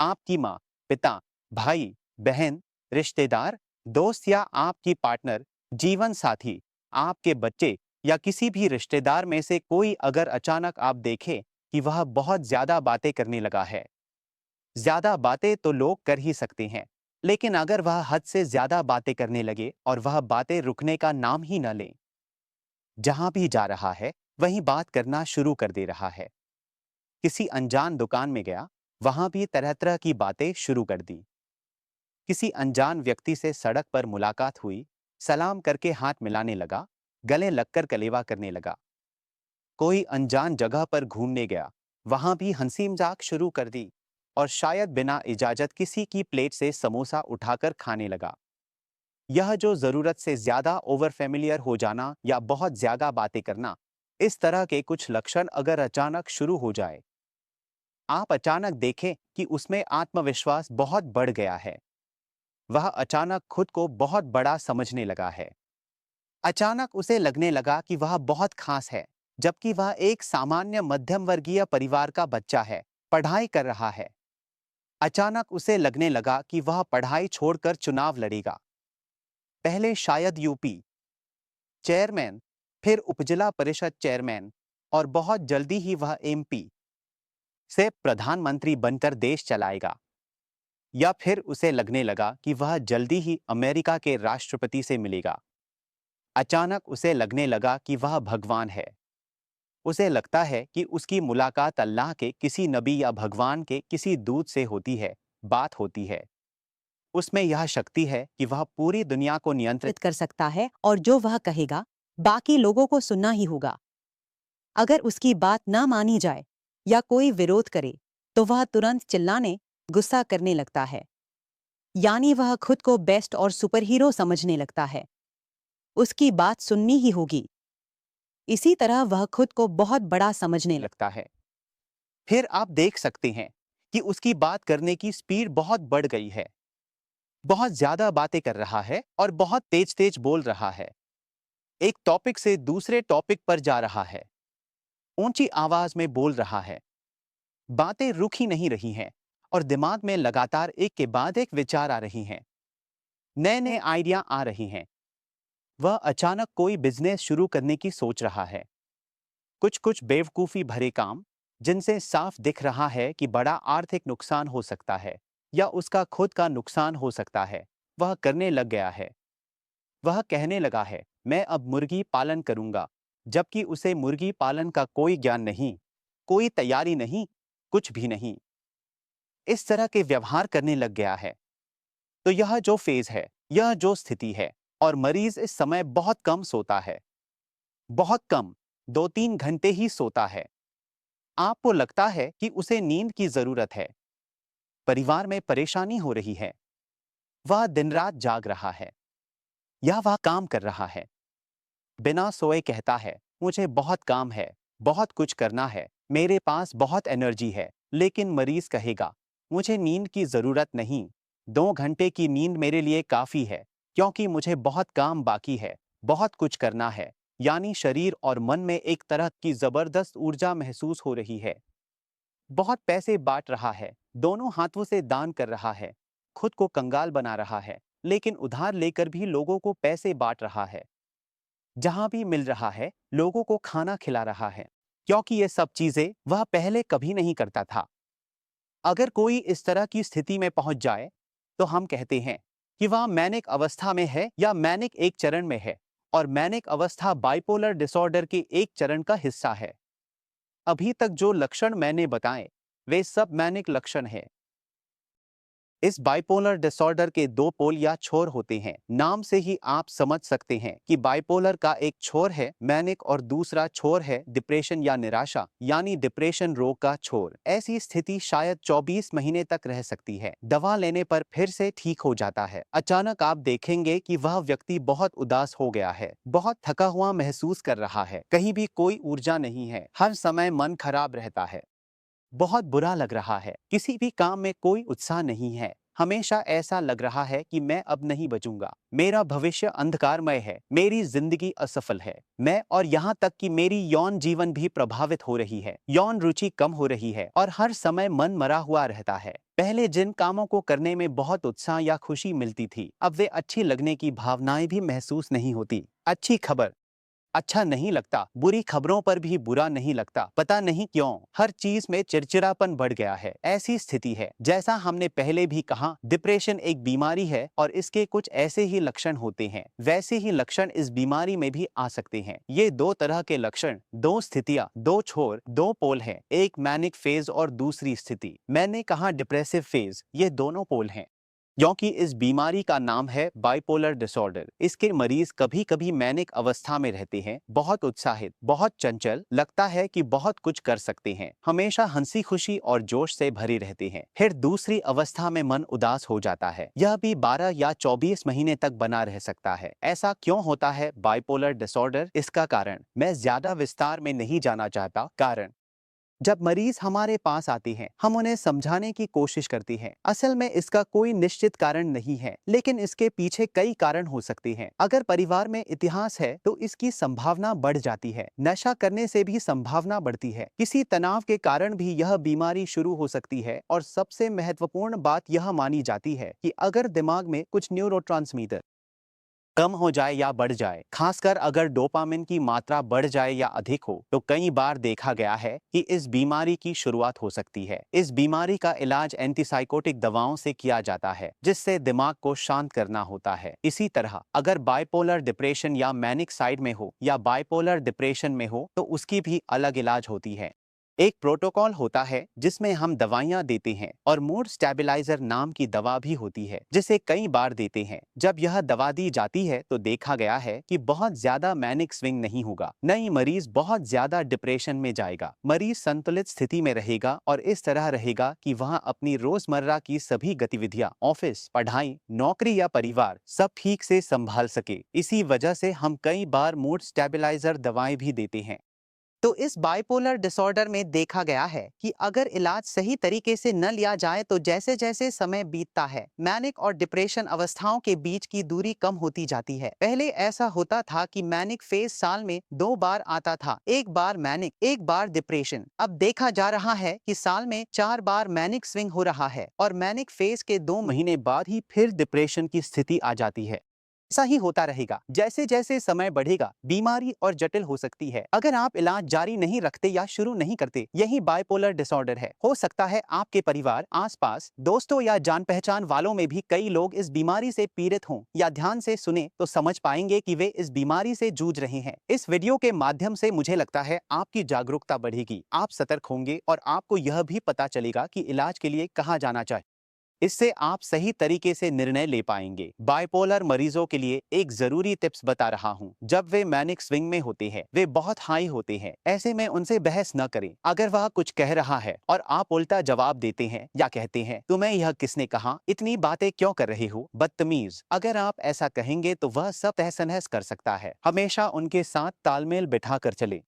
आपकी माँ, पिता, भाई, बहन, रिश्तेदार, दोस्त या आपकी पार्टनर, जीवन साथी, आपके बच्चे या किसी भी रिश्तेदार में से कोई अगर अचानक आप देखें कि वह बहुत ज्यादा बातें करने लगा है। ज्यादा बातें तो लोग कर ही सकते हैं, लेकिन अगर वह हद से ज्यादा बातें करने लगे और वह बातें रुकने का नाम ही न ले, जहां भी जा रहा है वहीं बात करना शुरू कर दे रहा है। किसी अनजान दुकान में गया, वहां भी तरह तरह की बातें शुरू कर दी। किसी अनजान व्यक्ति से सड़क पर मुलाकात हुई, सलाम करके हाथ मिलाने लगा, गले लगकर कलेवा करने लगा। कोई अनजान जगह पर घूमने गया, वहां भी हंसी मजाक शुरू कर दी और शायद बिना इजाजत किसी की प्लेट से समोसा उठाकर खाने लगा। यह जो जरूरत से ज्यादा ओवर फेमिलियर हो जाना या बहुत ज्यादा बातें करना, इस तरह के कुछ लक्षण अगर अचानक शुरू हो जाए, आप अचानक देखें कि उसमें आत्मविश्वास बहुत बढ़ गया है। वह अचानक खुद को बहुत बड़ा समझने लगा है। अचानक उसे लगने लगा कि वह बहुत खास है, जबकि वह एक सामान्य मध्यम वर्गीय परिवार का बच्चा है, पढ़ाई कर रहा है। अचानक उसे लगने लगा कि वह पढ़ाई छोड़कर चुनाव लड़ेगा। पहले शायद यूपी चेयरमैन, फिर उपजिला परिषद चेयरमैन और बहुत जल्दी ही वह एमपी से प्रधानमंत्री बनकर देश चलाएगा। या फिर उसे लगने लगा कि वह जल्दी ही अमेरिका के राष्ट्रपति से मिलेगा। अचानक उसे लगने लगा कि वह भगवान है। उसे लगता है कि उसकी मुलाकात अल्लाह के किसी नबी या भगवान के किसी दूत से होती है, बात होती है। उसमें यह शक्ति है कि वह पूरी दुनिया को नियंत्रित कर सकता है और जो वह कहेगा बाकी लोगों को सुनना ही होगा। अगर उसकी बात ना मानी जाए या कोई विरोध करे तो वह तुरंत चिल्लाने, गुस्सा करने लगता है। यानी वह खुद को बेस्ट और सुपर हीरो समझने लगता है। उसकी बात सुननी ही होगी। इसी तरह वह खुद को बहुत बड़ा समझने लगता लगता है। फिर आप देख सकते हैं कि उसकी बात करने की स्पीड बहुत बढ़ गई है। बहुत ज्यादा बातें कर रहा है और बहुत तेज तेज बोल रहा है। एक टॉपिक से दूसरे टॉपिक पर जा रहा है। ऊंची आवाज में बोल रहा है। बातें रुक ही नहीं रही हैं और दिमाग में लगातार एक के बाद एक विचार आ रही हैं। नए नए आइडिया आ रही हैं। वह अचानक कोई बिजनेस शुरू करने की सोच रहा है। कुछ कुछ बेवकूफी भरे काम, जिनसे साफ दिख रहा है कि बड़ा आर्थिक नुकसान हो सकता है या उसका खुद का नुकसान हो सकता है, वह करने लग गया है। वह कहने लगा है, मैं अब मुर्गी पालन करूंगा, जबकि उसे मुर्गी पालन का कोई ज्ञान नहीं, कोई तैयारी नहीं, कुछ भी नहीं। इस तरह के व्यवहार करने लग गया है। तो यह जो फेज है, यह जो स्थिति है, और मरीज इस समय बहुत कम सोता है। बहुत कम, 2-3 घंटे ही सोता है। आपको लगता है कि उसे नींद की जरूरत है। परिवार में परेशानी हो रही है। वह दिन रात जाग रहा है या वह काम कर रहा है। बिना सोए कहता है, मुझे बहुत काम है, बहुत कुछ करना है, मेरे पास बहुत एनर्जी है। लेकिन मरीज कहेगा, मुझे नींद की जरूरत नहीं, 2 घंटे की नींद मेरे लिए काफी है, क्योंकि मुझे बहुत काम बाकी है, बहुत कुछ करना है। यानी शरीर और मन में एक तरह की जबरदस्त ऊर्जा महसूस हो रही है। बहुत पैसे बांट रहा है, दोनों हाथों से दान कर रहा है, खुद को कंगाल बना रहा है, लेकिन उधार लेकर भी लोगों को पैसे बांट रहा है। जहां भी मिल रहा है, लोगों को खाना खिला रहा है, क्योंकि ये सब चीजें वह पहले कभी नहीं करता था। अगर कोई इस तरह की स्थिति में पहुंच जाए, तो हम कहते हैं कि वह मैनिक अवस्था में है या मैनिक एक चरण में है, और मैनिक अवस्था बाइपोलर डिसऑर्डर के एक चरण का हिस्सा है। अभी तक जो लक्षण मैंने बताए, वे सब मैनिक लक्षण हैं। इस बाइपोलर डिसऑर्डर के दो पोल या छोर होते हैं। नाम से ही आप समझ सकते हैं कि बाइपोलर का एक छोर है मैनिक और दूसरा छोर है डिप्रेशन या निराशा, यानी डिप्रेशन रोग का छोर। ऐसी स्थिति शायद 24 महीने तक रह सकती है। दवा लेने पर फिर से ठीक हो जाता है। अचानक आप देखेंगे कि वह व्यक्ति बहुत उदास हो गया है, बहुत थका हुआ महसूस कर रहा है, कहीं भी कोई ऊर्जा नहीं है, हर समय मन खराब रहता है, बहुत बुरा लग रहा है, किसी भी काम में कोई उत्साह नहीं है, हमेशा ऐसा लग रहा है कि मैं अब नहीं बचूंगा, मेरा भविष्य अंधकारमय है, मेरी जिंदगी असफल है। मैं और यहाँ तक कि मेरी यौन जीवन भी प्रभावित हो रही है, यौन रुचि कम हो रही है और हर समय मन मरा हुआ रहता है। पहले जिन कामों को करने में बहुत उत्साह या खुशी मिलती थी, अब वे अच्छी लगने की भावनाएं भी महसूस नहीं होती। अच्छी खबर अच्छा नहीं लगता, बुरी खबरों पर भी बुरा नहीं लगता। पता नहीं क्यों हर चीज में चिड़चिड़ापन बढ़ गया है। ऐसी स्थिति है जैसा हमने पहले भी कहा, डिप्रेशन एक बीमारी है और इसके कुछ ऐसे ही लक्षण होते हैं। वैसे ही लक्षण इस बीमारी में भी आ सकते हैं। ये दो तरह के लक्षण, दो स्थितियां, दो छोर, दो पोल हैं। एक मैनिक फेज और दूसरी स्थिति, मैंने कहा डिप्रेसिव फेज, ये दोनों पोल हैं। क्योंकि इस बीमारी का नाम है बाइपोलर डिसऑर्डर। इसके मरीज कभी कभी मैनिक अवस्था में रहते हैं, बहुत उत्साहित, बहुत चंचल, लगता है कि बहुत कुछ कर सकते हैं, हमेशा हंसी खुशी और जोश से भरे रहते हैं। फिर दूसरी अवस्था में मन उदास हो जाता है। यह भी 12 या 24 महीने तक बना रह सकता है। ऐसा क्यों होता है बाइपोलर डिसऑर्डर? इसका कारण मैं ज्यादा विस्तार में नहीं जाना चाहता। कारण, जब मरीज हमारे पास आते हैं, हम उन्हें समझाने की कोशिश करते हैं। असल में इसका कोई निश्चित कारण नहीं है, लेकिन इसके पीछे कई कारण हो सकते हैं। अगर परिवार में इतिहास है तो इसकी संभावना बढ़ जाती है। नशा करने से भी संभावना बढ़ती है। किसी तनाव के कारण भी यह बीमारी शुरू हो सकती है। और सबसे महत्वपूर्ण बात यह मानी जाती है कि अगर दिमाग में कुछ न्यूरोट्रांसमीटर कम हो जाए या बढ़ जाए, खासकर अगर डोपामिन की मात्रा बढ़ जाए या अधिक हो, तो कई बार देखा गया है कि इस बीमारी की शुरुआत हो सकती है। इस बीमारी का इलाज एंटीसाइकोटिक दवाओं से किया जाता है, जिससे दिमाग को शांत करना होता है। इसी तरह अगर बाइपोलर डिप्रेशन या मैनिक साइड में हो या बाइपोलर डिप्रेशन में हो, तो उसकी भी अलग इलाज होती है। एक प्रोटोकॉल होता है जिसमें हम दवाइयां देते हैं और मूड स्टेबलाइजर नाम की दवा भी होती है, जिसे कई बार देते हैं। जब यह दवा दी जाती है तो देखा गया है कि बहुत ज्यादा मैनिक स्विंग नहीं होगा, न ही मरीज बहुत ज्यादा डिप्रेशन में जाएगा। मरीज संतुलित स्थिति में रहेगा और इस तरह रहेगा कि वह अपनी रोजमर्रा की सभी गतिविधियां, ऑफिस, पढ़ाई, नौकरी या परिवार, सब ठीक से संभाल सके। इसी वजह से हम कई बार मूड स्टेबलाइजर दवाएं भी देते हैं। तो इस बाइपोलर डिसऑर्डर में देखा गया है कि अगर इलाज सही तरीके से न लिया जाए तो जैसे जैसे समय बीतता है, मैनिक और डिप्रेशन अवस्थाओं के बीच की दूरी कम होती जाती है। पहले ऐसा होता था कि मैनिक फेज साल में 2 बार आता था, एक बार मैनिक, एक बार डिप्रेशन। अब देखा जा रहा है कि साल में 4 बार मैनिक स्विंग हो रहा है और मैनिक फेज के 2 महीने बाद ही फिर डिप्रेशन की स्थिति आ जाती है। ऐसा ही होता रहेगा। जैसे जैसे समय बढ़ेगा, बीमारी और जटिल हो सकती है। अगर आप इलाज जारी नहीं रखते या शुरू नहीं करते, यही बाइपोलर डिसऑर्डर है। हो सकता है आपके परिवार, आसपास, दोस्तों या जान पहचान वालों में भी कई लोग इस बीमारी से पीड़ित हों, या ध्यान से सुने तो समझ पाएंगे कि वे इस बीमारी से जूझ रहे हैं। इस वीडियो के माध्यम से मुझे लगता है आपकी जागरूकता बढ़ेगी, आप सतर्क होंगे और आपको यह भी पता चलेगा कि इलाज के लिए कहाँ जाना चाहिए। इससे आप सही तरीके से निर्णय ले पाएंगे। बाइपोलर मरीजों के लिए एक जरूरी टिप्स बता रहा हूं। जब वे मैनिक स्विंग में होते हैं, वे बहुत हाई होते हैं, ऐसे में उनसे बहस न करें। अगर वह कुछ कह रहा है और आप उल्टा जवाब देते हैं या कहते हैं, तुम्हें यह किसने कहा, इतनी बातें क्यों कर रहे हो, बदतमीज, अगर आप ऐसा कहेंगे तो वह सब तहस नहस कर सकता है। हमेशा उनके साथ तालमेल बिठा कर चले।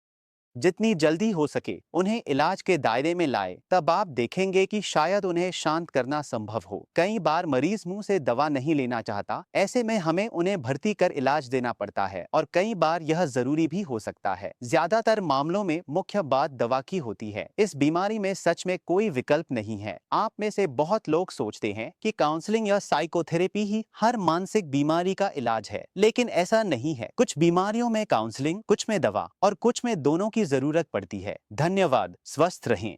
जितनी जल्दी हो सके उन्हें इलाज के दायरे में लाए, तब आप देखेंगे कि शायद उन्हें शांत करना संभव हो। कई बार मरीज मुंह से दवा नहीं लेना चाहता, ऐसे में हमें उन्हें भर्ती कर इलाज देना पड़ता है और कई बार यह जरूरी भी हो सकता है। ज्यादातर मामलों में मुख्य बात दवा की होती है। इस बीमारी में सच में कोई विकल्प नहीं है। आप में से बहुत लोग सोचते हैं कि काउंसलिंग या साइकोथेरेपी ही हर मानसिक बीमारी का इलाज है, लेकिन ऐसा नहीं है। कुछ बीमारियों में काउंसलिंग, कुछ में दवा और कुछ में दोनों की जरूरत पड़ती है। धन्यवाद, स्वस्थ रहें।